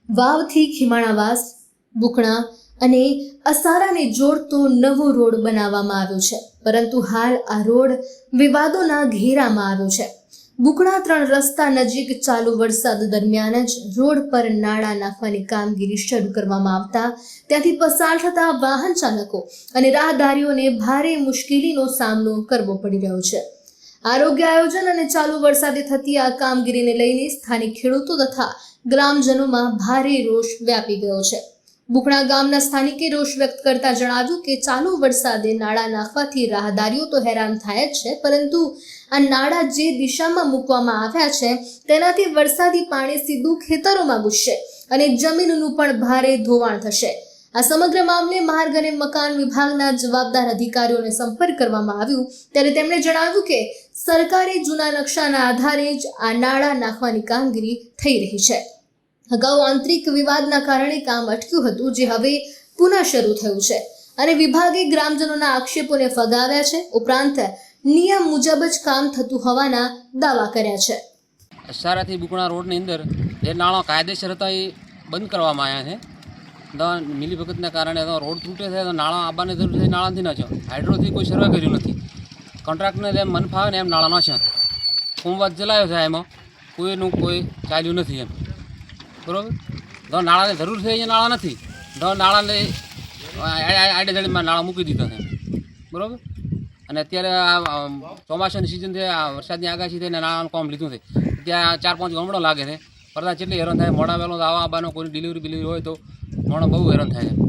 વાવથી ખીમાણાવાસ, બુકણા અને અસારાને જોડતો નવો રોડ બનાવવામાં આવ્યો છે, પરંતુ હાલ આ રોડ વિવાદોના ઘેરામાં આવ્યો છે। બુકણા 3 રસ્તા નજીક ચાલુ વરસાદ દરમિયાન જ રોડ પર નાળા નાખવાની કામગીરી શરૂ કરવામાં આવતા ત્યાંથી પસાર થતા વાહન ચાલકો અને રાહદારીઓને ભારે મુશ્કેલીનો સામનો કરવો પડી રહ્યો છે। આરોગ્ય આયોજન અને ચાલુ વરસાદે થતી આ કામગીરીને લઈને સ્થાનિક ખેડૂતો તથા ગ્રામજનોમાં ભારે રોષ વ્યાપી ગયો છે। બુકણા ગામના સ્થાનિકે રોષ વ્યક્ત કરતા જણાવ્યું કે ચાલુ વરસાદે નાળા નાખવાથી રાહદારીઓ તો હેરાન થાય જ છે, પરંતુ આ નાળા જે દિશામાં મૂકવામાં આવ્યા છે તેનાથી વરસાદી પાણી સીધું ખેતરોમાં ઘૂસશે અને જમીનનું પણ ભારે ધોવાણ થશે। આ સમગ્ર મામલે માર્ગ અને મકાન વિભાગના જવાબદાર અધિકારીઓને સંપર્ક કરવામાં આવ્યું ત્યારે તેમણે જણાવ્યું કે સરકારી જૂના નકશાના આધારે જ આ નાળા નાખવાની કામગીરી થઈ રહી છે। અગાઉ આંતરિક વિવાદના કારણે કામ અટક્યું હતું, જે હવે પુનઃ શરૂ થયું છે અને વિભાગે ગ્રામજનોના આક્ષેપોને ફગાવ્યા છે, ઉપરાંત નિયમ મુજબ જ કામ થતું હોવાના દાવા કર્યા છે। અસારાથી બુકણા રોડની અંદર જે નાળા કાયદેસર હતા એ બંધ કરવામાં આવ્યા છે। મિલીભગતના કારણે રોડ તૂટે છે તો નાળા આવવાને જરૂર છે, નાળાથી ન છે। હાઇડ્રોથી કોઈ સર્વે કર્યું નથી, કોન્ટ્રાક્ટને જેમ મન ફાવે ને એમ નાળા ન છે। સોમવાર ચલાવ્યો છે, એમાં કોઈનું કોઈ ચાલ્યું નથી એમ, બરાબર। તો નાળાની જરૂર છે, અહીંયા નાળા નથી, તો નાળાને આડેધડીમાં નાળા મૂકી દીધા છે, બરાબર। અને અત્યારે આ ચોમાસાની સિઝન છે, આ વરસાદની આગાહી થઈને નાળાનું કામ લીધું છે। ત્યાં 4-5 ગામડો લાગે છે, પડતા કેટલી હેરાન થાય, મોડા વહેલો આવવાનો કોઈ ડિલિવરી હોય તો મોડા બહુ હેરાન થાય છે।